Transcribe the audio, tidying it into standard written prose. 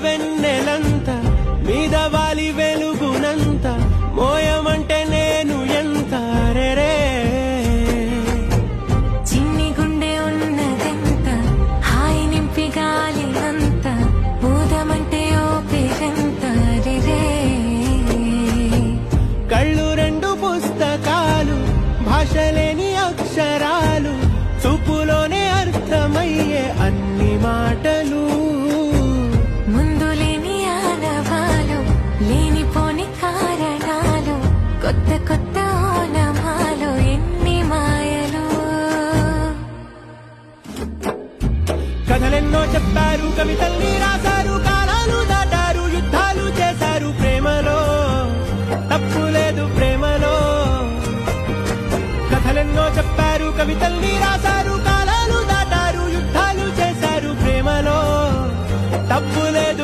వెన్నెలంత మీద వాలి వెలుగునంత మోయమంటే నేను ఎంత రే చిన్ని గుండె ఉన్నదెంత హాయి నింపి గాలి అంత ఊదమంటే ఓపిరంత రే కళ్ళు రెండు పుస్తకాలు భాషలేని అక్షరాలు చూపులోనే అర్థమయ్యే అన్ని మాటలు ముందు లేని ఆనవాలు లేనిపోని కారణాలు కొత్త కొత్త ఓనమాలు ఎన్ని మాయలు కథలెన్నో చెప్పారు కవితల్ని రాశారు కాలాలు దాటారు యుద్ధాలు చేశారు ప్రేమలో తప్పు లేదు ప్రేమలో కథలెన్నో చెప్పారు కవితల్ని రాశారు కాలాలు దాటారు యుద్ధాలు చేశారు ప్రేమలో తప్పు లేదు